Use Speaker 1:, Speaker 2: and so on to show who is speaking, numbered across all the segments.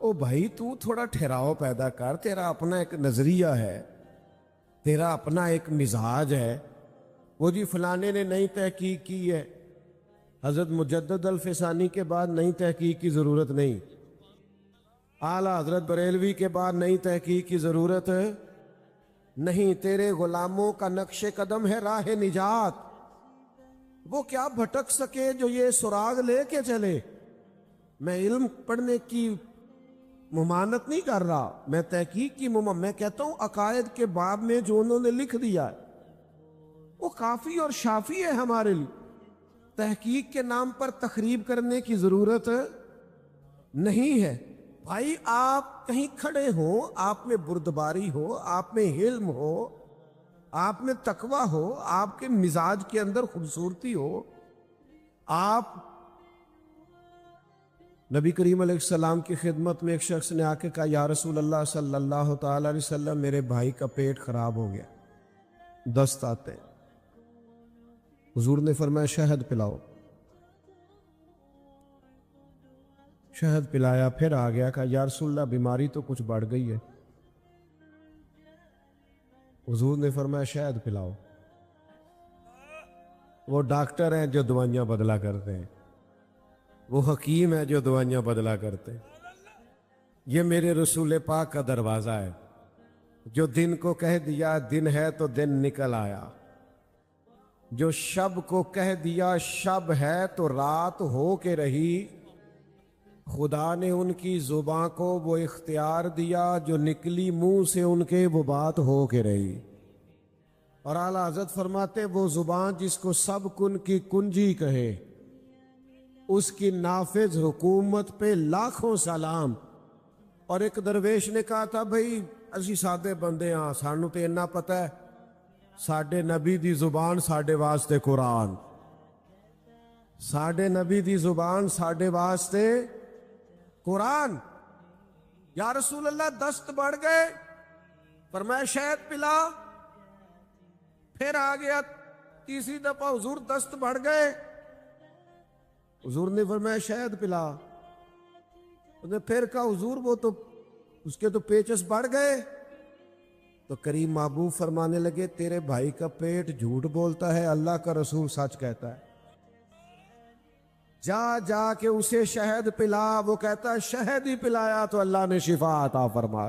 Speaker 1: او بھائی تو تھوڑا ٹھہراؤ پیدا کر، تیرا اپنا ایک نظریہ ہے، تیرا اپنا ایک مزاج ہے۔ وہ جی فلانے نے نئی تحقیق کی ہے، حضرت مجدد الفسانی کے بعد نئی تحقیق کی ضرورت نہیں، اعلیٰ حضرت بریلوی کے بعد نئی تحقیق کی ضرورت نہیں، تیرے غلاموں کا نقش قدم ہے راہ نجات، وہ کیا بھٹک سکے جو یہ سراغ لے کے چلے۔ میں علم پڑھنے کی ممانت نہیں کر رہا، میں تحقیق کی میں کہتا ہوں عقائد کے باب میں جو انہوں نے لکھ دیا ہے وہ کافی اور شافی ہے ہمارے لیے، تحقیق کے نام پر تخریب کرنے کی ضرورت نہیں ہے۔ بھائی آپ کہیں کھڑے ہو، آپ میں بردباری ہو، آپ میں علم ہو، آپ میں تقوی ہو، آپ کے مزاج کے اندر خوبصورتی ہو، آپ نبی کریم علیہ السلام کی خدمت میں ایک شخص نے آ کے کہا یا رسول اللہ صلی اللہ تعالی علیہ وسلم میرے بھائی کا پیٹ خراب ہو گیا، دست آتے ہیں۔ حضور نے فرمایا شہد پلاؤ، شہد پلایا، پھر آ گیا، کہا یا رسول اللہ بیماری تو کچھ بڑھ گئی ہے۔ حضور نے فرمایا شہد پلاؤ۔ وہ ڈاکٹر ہیں جو دوائیاں بدلا کرتے ہیں، وہ حکیم ہے جو دوائیاں بدلا کرتے ہیں۔ یہ میرے رسول پاک کا دروازہ ہے، جو دن کو کہہ دیا دن ہے تو دن نکل آیا، جو شب کو کہہ دیا شب ہے تو رات ہو کے رہی، خدا نے ان کی زباں کو وہ اختیار دیا جو نکلی منہ سے ان کے وہ بات ہو کے رہی۔ اور اعلیٰ حضرت فرماتے وہ زبان جس کو سب کن کی کنجی کہے، اس کی نافذ حکومت پہ لاکھوں سلام۔ اور ایک درویش نے کہا تھا بھئی اسی سادے بندے ہاں، سانو تے اتنا پتہ ہے ساڈے نبی دی زبان ساڈے واسطے قرآن، ساڈے نبی دی زبان ساڈے واسطے قرآن۔ یا رسول اللہ دست بڑھ گئے، فرمایا شہد پلا، پھر آ گیا تیسری دفعہ حضور دست بڑھ گئے، حضور نے فرمایا شہد پلا، اس نے پھر کہا حضور وہ تو اس کے تو پیچس بڑھ گئے، تو کریم محبوب فرمانے لگے تیرے بھائی کا پیٹ جھوٹ بولتا ہے، اللہ کا رسول سچ کہتا ہے، جا جا کے اسے شہد پلا، وہ کہتا ہے شہد ہی پلایا تو اللہ نے شفا عطا فرما۔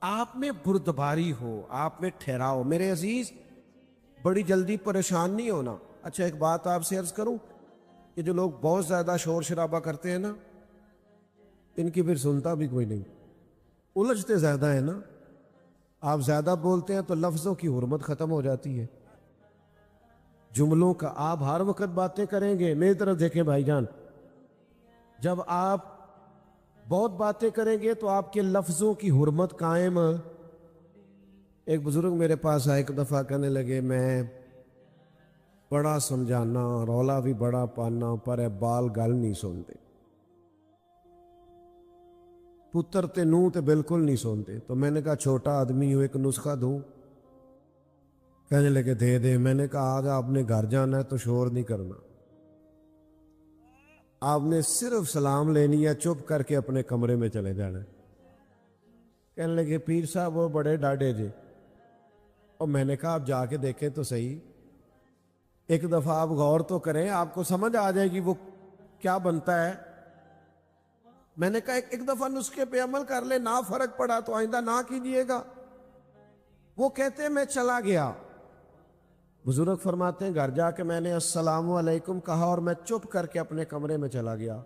Speaker 1: آپ میں بردباری ہو، آپ میں ٹھہراؤ، میرے عزیز بڑی جلدی پریشان نہیں ہونا۔ اچھا ایک بات آپ سے عرض کروں، کہ جو لوگ بہت زیادہ شور شرابہ کرتے ہیں نا، ان کی پھر سنتا بھی کوئی نہیں، الجھتے زیادہ ہیں نا، آپ زیادہ بولتے ہیں تو لفظوں کی حرمت ختم ہو جاتی ہے، جملوں کا آپ ہر وقت باتیں کریں گے۔ میری طرف دیکھیں بھائی جان، جب آپ بہت باتیں کریں گے تو آپ کے لفظوں کی حرمت قائم۔ ایک بزرگ میرے پاس آئے، ایک دفعہ کہنے لگے میں بڑا سمجھانا، رولا بھی بڑا پانا، پر اے بال گل نہیں سنتے، پتر تے نوں تے بالکل نہیں سنتے۔ تو میں نے کہا چھوٹا آدمی ہو، ایک نسخہ دوں؟ کہنے لگے دے دے۔ میں نے کہا آج آپ نے گھر جانا ہے تو شور نہیں کرنا، آپ نے صرف سلام لینی ہے، چپ کر کے اپنے کمرے میں چلے جانا ہے۔ کہنے لگے پیر صاحب وہ بڑے ڈاڈے جی، اور میں نے کہا آپ جا کے دیکھیں تو صحیح، ایک دفعہ آپ غور تو کریں، آپ کو سمجھ آ جائے گی وہ کیا بنتا ہے۔ میں نے کہا ایک دفعہ نسخے پہ عمل کر لے، نہ فرق پڑا تو آئندہ نہ کیجیے گا۔ وہ کہتے میں چلا گیا، بزرگ فرماتے ہیں گھر جا کے میں نے السلام علیکم کہا اور میں چپ کر کے اپنے کمرے میں چلا گیا۔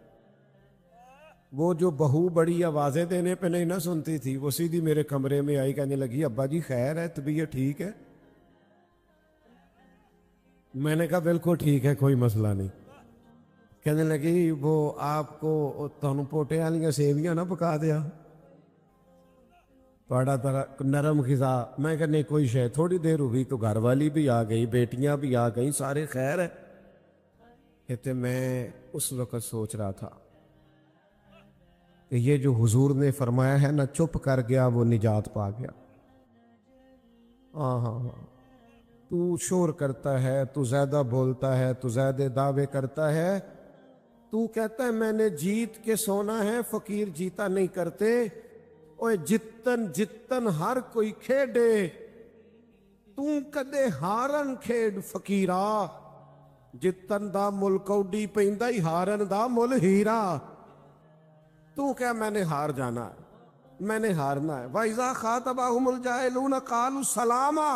Speaker 1: وہ جو بہو بڑی آوازیں دینے پہ نہیں نہ سنتی تھی، وہ سیدھی میرے کمرے میں آئی، کہنے لگی ابا جی خیر ہے، طبیعت ٹھیک ہے؟ میں نے کہا بالکل ٹھیک ہے، کوئی مسئلہ نہیں۔ کہنے لگی وہ آپ کو تانوں پوٹے والیاں سیویاں نہ پکا دیا، بڑا نرم غذا۔ میں کہا نہیں کوئی شے، تھوڑی دیر ہوئی تو گھر والی بھی آ گئی، بیٹیاں بھی آ گئیں، سارے خیر ہے۔ کہتے میں اس وقت سوچ رہا تھا کہ یہ جو حضور نے فرمایا ہے نا چپ کر گیا وہ نجات پا گیا۔ ہاں ہاں ہاں، تو شور کرتا ہے، تو زیادہ بولتا ہے، تو زیادہ دعوے کرتا ہے، تو کہتا ہے میں نے جیت کے سونا ہے، فقیر جیتا نہیں کرتے۔ اوے جتن جتن ہر کوئی کھیڈے، تو کدے ہارن کھیڈ فقیرا، جتن دا مل کوڈی پیندا ہی ہارن دا مل ہیرا۔ تو کیا میں نے ہار جانا ہے، میں نے ہارنا ہے۔ وَإِذَا خَاطَبَهُمُ الْجَاهِلُونَ قَالُوا سَلَامًا،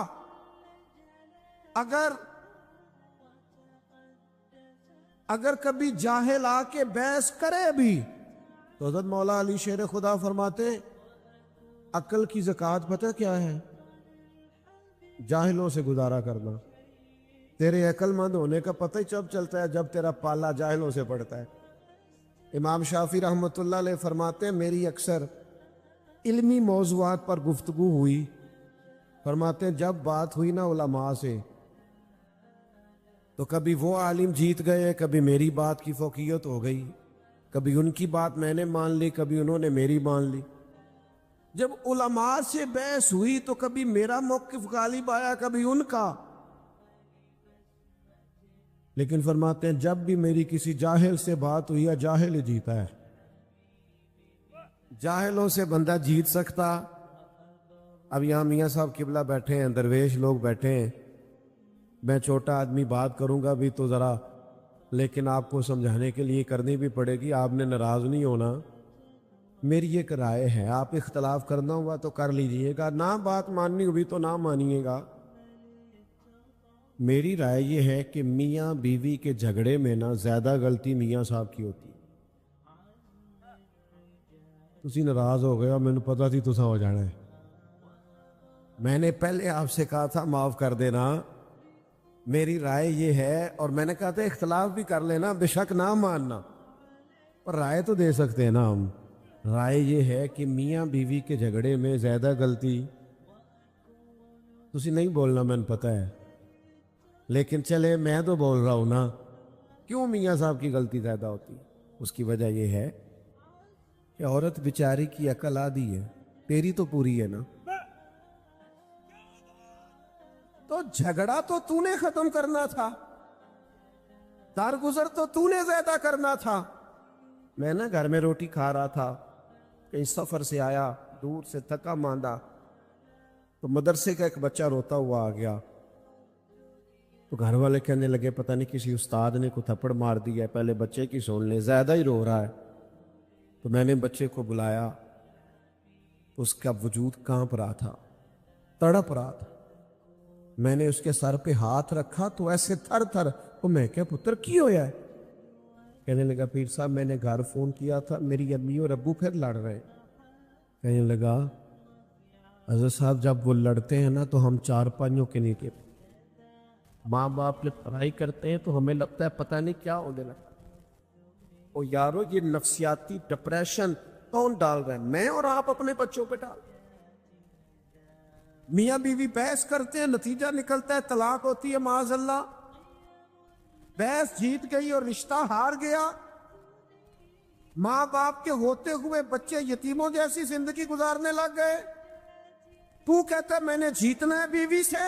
Speaker 1: اگر کبھی جاہل آ کے بحث کرے بھی تو حضرت مولا علی شیر خدا فرماتے ہیں عقل کی زکوٰۃ پتہ کیا ہے؟ جاہلوں سے گزارا کرنا۔ تیرے عقل مند ہونے کا پتہ ہی جب چلتا ہے جب تیرا پالا جاہلوں سے پڑتا ہے۔ امام شافعی رحمۃ اللہ علیہ فرماتے ہیں میری اکثر علمی موضوعات پر گفتگو ہوئی، فرماتے ہیں جب بات ہوئی نا علماء سے تو کبھی وہ عالم جیت گئے، کبھی میری بات کی فوقیت ہو گئی، کبھی ان کی بات میں نے مان لی، کبھی انہوں نے میری مان لی۔ جب علماء سے بحث ہوئی تو کبھی میرا موقف غالب آیا، کبھی ان کا۔ لیکن فرماتے ہیں جب بھی میری کسی جاہل سے بات ہوئی ہے، جاہل ہی جیتا ہے۔ جاہلوں سے بندہ جیت سکتا۔ اب یہاں میاں صاحب قبلہ بیٹھے ہیں، درویش لوگ بیٹھے ہیں، میں چھوٹا آدمی بات کروں گا بھی تو ذرا، لیکن آپ کو سمجھانے کے لیے کرنی بھی پڑے گی، آپ نے ناراض نہیں ہونا۔ میری ایک رائے ہے، آپ اختلاف کرنا ہوا تو کر لیجئے گا، نہ بات ماننی ہوئی تو نہ مانیے گا۔ میری رائے یہ ہے کہ میاں بیوی کے جھگڑے میں نا زیادہ غلطی میاں صاحب کی ہوتی ہے۔ تسی ناراض ہو گئے اور میں نے پتا تھی تسا ہو جانا ہے، میں نے پہلے آپ سے کہا تھا معاف کر دینا۔ میری رائے یہ ہے، اور میں نے کہا تھا اختلاف بھی کر لینا، بے شک نہ ماننا، اور رائے تو دے سکتے ہیں نا ہم۔ رائے یہ ہے کہ میاں بیوی کے جھگڑے میں زیادہ غلطی، تسی نہیں بولنا میں نے پتہ ہے، لیکن چلے میں تو بول رہا ہوں نا، کیوں میاں صاحب کی غلطی زیادہ ہوتی ہے؟ اس کی وجہ یہ ہے کہ عورت بیچاری کی عقل آدھی ہے، تیری تو پوری ہے نا۔ تو جھگڑا تو نے ختم کرنا تھا، درگزر تو نے زیادہ کرنا تھا۔ میں نا گھر میں روٹی کھا رہا تھا، کہیں سفر سے آیا، دور سے تھکا ماندہ، تو مدرسے کا ایک بچہ روتا ہوا آ گیا، تو گھر والے کہنے لگے پتہ نہیں کسی استاد نے کو تھپڑ مار دیا ہے، پہلے بچے کی سن لیں، زیادہ ہی رو رہا ہے۔ تو میں نے بچے کو بلایا، اس کا وجود کانپ رہا تھا، تڑپ رہا تھا۔ میں نے اس کے سر پہ ہاتھ رکھا تو ایسے تھر تھر، تو میں کہا پتر کی ہویا ہے؟ کہنے لگا پیر صاحب میں نے گھر فون کیا تھا، میری امی اور ابو پھر لڑ رہے۔ کہنے لگا حضرت صاحب جب وہ لڑتے ہیں نا تو ہم چار پانچوں کے نیچے، ماں باپ نے پڑھائی کرتے ہیں تو ہمیں لگتا ہے پتہ نہیں کیا ہونے لگا۔ او یارو یہ نفسیاتی ڈپریشن کون ڈال رہا ہے؟ میں اور آپ اپنے بچوں پہ ڈال۔ میاں بیوی بحث کرتے ہیں، نتیجہ نکلتا ہے طلاق ہوتی ہے معاذ اللہ۔ بحث جیت گئی اور رشتہ ہار گیا، ماں باپ کے ہوتے ہوئے بچے یتیموں جیسی زندگی گزارنے لگ گئے۔ تو کہتا ہے میں نے جیتنا ہے بیوی سے،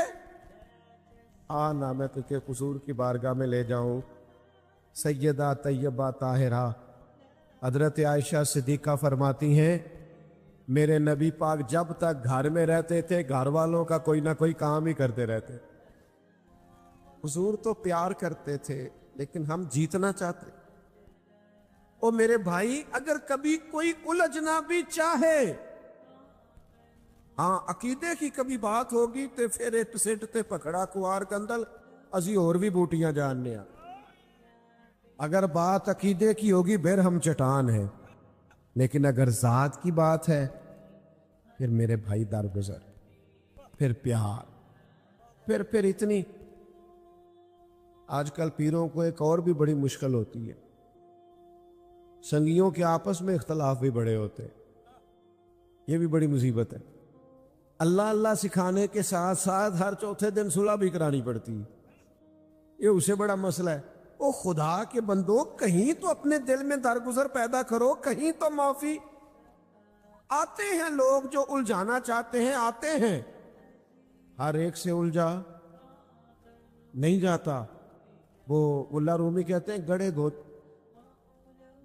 Speaker 1: آنا میں تجھے قصور کی بارگاہ میں لے جاؤں۔ سیدہ طیبہ طاہرہ حضرت عائشہ صدیقہ فرماتی ہیں میرے نبی پاک جب تک گھر میں رہتے تھے گھر والوں کا کوئی نہ کوئی کام ہی کرتے رہتے۔ حضور تو پیار کرتے تھے لیکن ہم جیتنا چاہتے۔ او میرے بھائی اگر کبھی کوئی الجھنا بھی چاہے، ہاں عقیدے کی کبھی بات ہوگی تے پھر ایک سٹ تے پکڑا کوار کندل ازی اور بھی بوٹیاں جاننے ہیں۔ اگر بات عقیدے کی ہوگی پھر ہم چٹان ہیں، لیکن اگر ذات کی بات ہے پھر میرے بھائی درگزر، پھر پیار، پھر اتنی۔ آج کل پیروں کو ایک اور بھی بڑی مشکل ہوتی ہے، سنگیوں کے آپس میں اختلاف بھی بڑے ہوتے ہیں، یہ بھی بڑی مصیبت ہے۔ اللہ اللہ سکھانے کے ساتھ ساتھ ہر چوتھے دن صلح بھی کرانی پڑتی ہے، یہ اسے بڑا مسئلہ ہے۔ او خدا کے بندو کہیں تو اپنے دل میں درگزر پیدا کرو، کہیں تو معافی۔ آتے ہیں لوگ جو الجھانا چاہتے ہیں، آتے ہیں، ہر ایک سے الجھا نہیں جاتا۔ وہ ملا رومی کہتے ہیں گڑے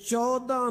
Speaker 1: 14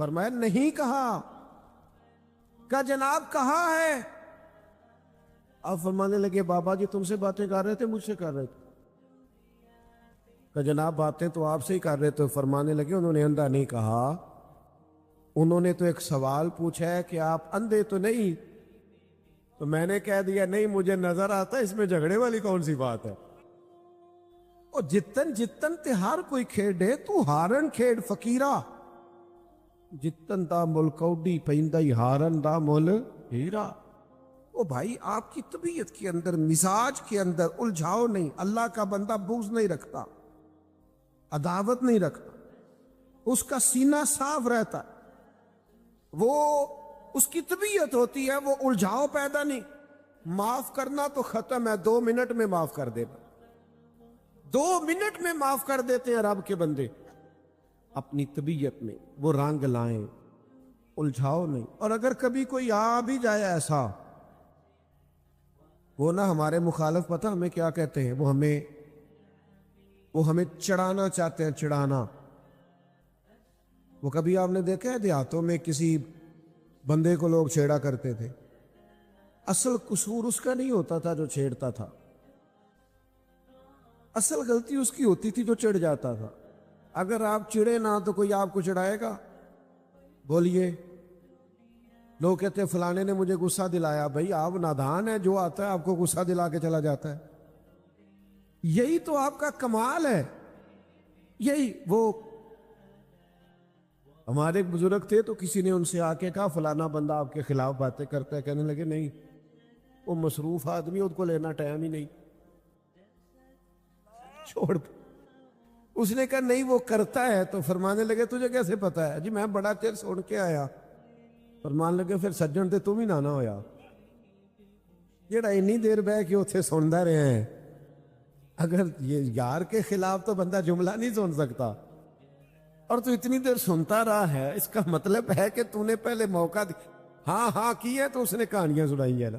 Speaker 1: فرمایا نہیں کہا. کہا جناب کہا ہے. اب فرمانے لگے بابا جی تم سے باتیں کر رہے تھے مجھ سے کر رہے تھے؟ کہ جناب باتیں تو آپ سے ہی کر رہے تھے. فرمانے لگے انہوں نے اندھا نہیں کہا, انہوں نے تو ایک سوال پوچھا ہے کہ آپ اندھے تو نہیں؟ تو میں نے کہہ دیا نہیں مجھے نظر آتا, اس میں جھگڑے والی کون سی بات ہے. اور جتن جتن تے ہر کوئی کھیڈے تو ہارن کھیڈ فقیرہ, جتن دا مل کوڈی پہندائی ہارن دا مل ہیرا. او بھائی آپ کی طبیعت کے اندر مزاج کے اندر الجھاؤ نہیں. اللہ کا بندہ بغض نہیں رکھتا, عداوت نہیں رکھتا, اس کا سینہ صاف رہتا ہے, وہ اس کی طبیعت ہوتی ہے, وہ الجھاؤ پیدا نہیں. معاف کرنا تو ختم ہے, 2 منٹ میں معاف کر دینا, 2 منٹ میں معاف کر دیتے ہیں رب کے بندے. اپنی طبیعت میں وہ رنگ لائیں, الجھاؤ نہیں. اور اگر کبھی کوئی آ بھی جائے ایسا, وہ نہ ہمارے مخالف پتہ ہمیں کیا کہتے ہیں, وہ ہمیں چڑھانا چاہتے ہیں, چڑھانا. وہ کبھی آپ نے دیکھا ہے دیہاتوں میں کسی بندے کو لوگ چھیڑا کرتے تھے, اصل قصور اس کا نہیں ہوتا تھا جو چھیڑتا تھا, اصل غلطی اس کی ہوتی تھی جو چڑھ جاتا تھا. اگر آپ چڑھے نہ تو کوئی آپ کو چڑھائے گا؟ بولیے. لوگ کہتے ہیں فلانے نے مجھے غصہ دلایا. بھائی آپ نادان ہیں, جو آتا ہے آپ کو غصہ دلا کے چلا جاتا ہے. یہی تو آپ کا کمال ہے. یہی وہ ہمارے ایک بزرگ تھے تو کسی نے ان سے آ کے کہا فلانا بندہ آپ کے خلاف باتیں کرتا ہے. کہنے لگے نہیں وہ مصروف آدمی, اس کو لینا ٹائم ہی نہیں, چھوڑ دو. اس نے کہا نہیں وہ کرتا ہے. تو فرمانے لگے تجھے کیسے پتا ہے؟ جی میں بڑا چیر سن کے آیا. فرمان لگے پھر سجن تے تم ہی نہ ہویا جیڑا اتنی دیر بہ کے اتنے سنتا رہے ہیں. اگر یہ یار کے خلاف تو بندہ جملہ نہیں سن سکتا, اور تو اتنی دیر سنتا رہا ہے, اس کا مطلب ہے کہ تو نے پہلے موقع دی. ہاں کیا تو اس نے کہانیاں سنائی ہیں نا.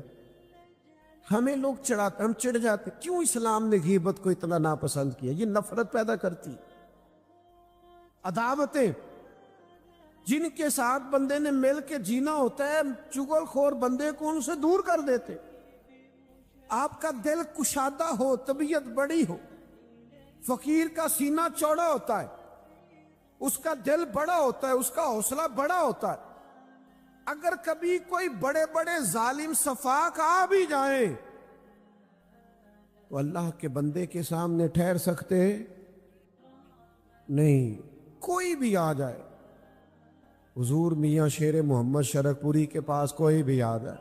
Speaker 1: ہمیں لوگ چڑھاتے, ہم چڑھ جاتے. کیوں اسلام نے غیبت کو اتنا ناپسند کیا؟ یہ نفرت پیدا کرتی, عداوتیں. جن کے ساتھ بندے نے مل کے جینا ہوتا ہے, چغل خور بندے کو ان سے دور کر دیتے. آپ کا دل کشادہ ہو, طبیعت بڑی ہو. فقیر کا سینہ چوڑا ہوتا ہے, اس کا دل بڑا ہوتا ہے, اس کا حوصلہ بڑا ہوتا ہے. اگر کبھی کوئی بڑے بڑے ظالم سفاک آ بھی جائیں تو اللہ کے بندے کے سامنے ٹھہر سکتے نہیں. کوئی بھی آ جائے, حضور میاں شیر محمد شرک پوری کے پاس کوئی بھی آ جائے,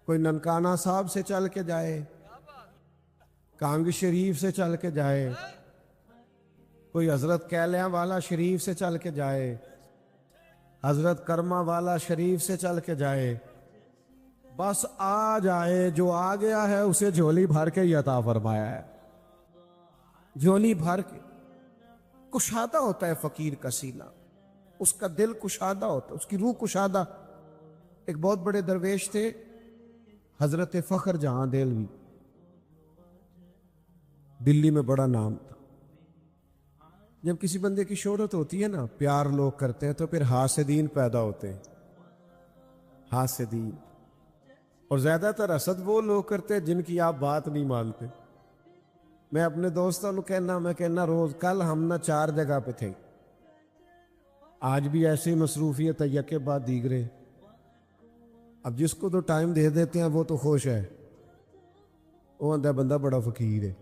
Speaker 1: کوئی ننکانہ صاحب سے چل کے جائے, کانگ شریف سے چل کے جائے, کوئی حضرت کیلیاں والا شریف سے چل کے جائے, حضرت کرما والا شریف سے چل کے جائے, بس آ جائے. جو آ گیا ہے اسے جھولی بھر کے ہی عطا فرمایا ہے, جھولی بھر کے. کشادہ ہوتا ہے فقیر کا سینہ, اس کا دل کشادہ ہوتا ہے, اس کی روح کشادہ. ایک بہت بڑے درویش تھے حضرت فخر جہاں دہلوی, دلی میں بڑا نام تھا. جب کسی بندے کی شہرت ہوتی ہے نا, پیار لوگ کرتے ہیں, تو پھر حاسدین پیدا ہوتے ہیں, حاسدین. اور زیادہ تر حسد وہ لوگ کرتے ہیں جن کی آپ بات نہیں مانتے. میں اپنے دوستوں کو کہنا روز, کل ہم نہ 4 جگہ پہ تھے, آج بھی ایسی مصروفیت ہے یکے بعد دیگرے. اب جس کو تو ٹائم دے دیتے ہیں وہ تو خوش ہے, وہ آندہ بندہ بڑا فقیر ہے,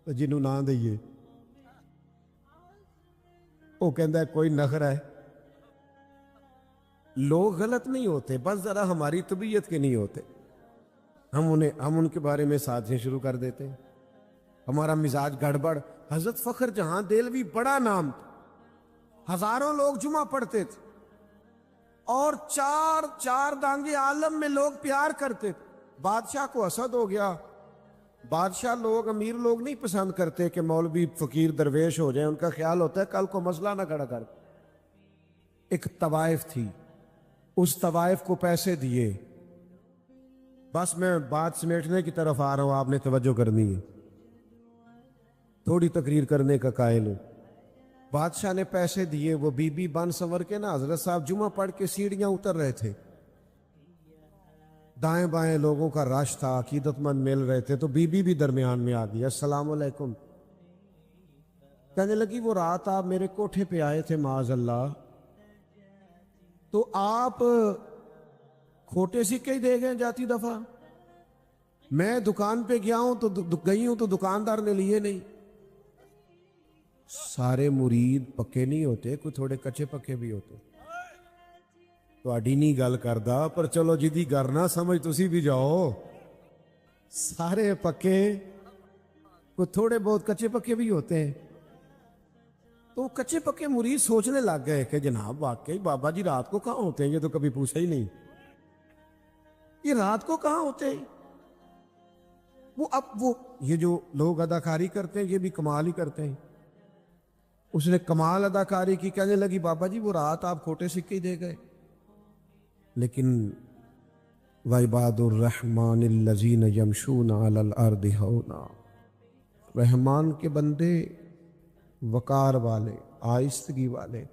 Speaker 1: تو جنہوں نہ دئیے وہ کہندہ ہے کوئی نخرہ ہے. لوگ غلط نہیں ہوتے, بس ذرا ہماری طبیعت کے نہیں ہوتے. ہم ان کے بارے میں سازشیں شروع کر دیتے ہیں, ہمارا مزاج گڑبڑ. حضرت فخر جہاں دہلوی بڑا نام تھا, ہزاروں لوگ جمعہ پڑھتے تھے, اور 4 دانگے عالم میں لوگ پیار کرتے تھے. بادشاہ کو حسد ہو گیا. بادشاہ لوگ, امیر لوگ نہیں پسند کرتے کہ مولوی فقیر درویش ہو جائیں. ان کا خیال ہوتا ہے کل کو مسئلہ نہ کھڑا کر. ایک طوائف تھی, اس طوائف کو پیسے دیے. بس میں بات سمیٹنے کی طرف آ رہا ہوں, آپ نے توجہ کرنی ہے, تھوڑی تقریر کرنے کا قائل ہوں. بادشاہ نے پیسے دیے، وہ بی بی بن سنور کے نا حضرت صاحب جمعہ پڑھ کے سیڑھیاں اتر رہے تھے، دائیں بائیں لوگوں کا رش تھا، عقیدت مند مل رہے تھے، تو بی بی بھی درمیان میں آ گئی، السلام علیکم، کہنے لگی وہ رات آپ میرے کوٹھے پہ آئے تھے معاذ اللہ، تو آپ کھوٹے سکے ہی دے گئے جاتی دفعہ، میں دکان پہ گیا ہوں تو گئی ہوں تو دکاندار نے لیے نہیں۔ سارے مرید پکے نہیں ہوتے، کوئی تھوڑے کچے پکے بھی ہوتے، تہاڈی نہیں گل کردا، پر چلو جدی گر نہ سمجھ تسی بھی جاؤ، سارے پکے کوئی تھوڑے بہت کچے پکے بھی ہوتے ہیں۔ تو کچے پکے مرید سوچنے لگ گئے کہ جناب واقعی بابا جی رات کو کہاں ہوتے ہیں، یہ تو کبھی پوچھا ہی نہیں، یہ رات کو کہاں ہوتے ہیں؟ وہ یہ جو لوگ اداکاری کرتے ہیں یہ بھی کمال ہی کرتے ہیں، اس نے کمال اداکاری کی، کہنے لگی بابا جی وہ رات آپ کھوٹے سکے ہی دے گئے، لیکن وَعِبَادُ الرَّحْمَنِ الَّذِينَ يَمْشُونَ عَلَى الْأَرْضِ هَوْنًا، رحمان کے بندے وقار والے، آہستگی والے،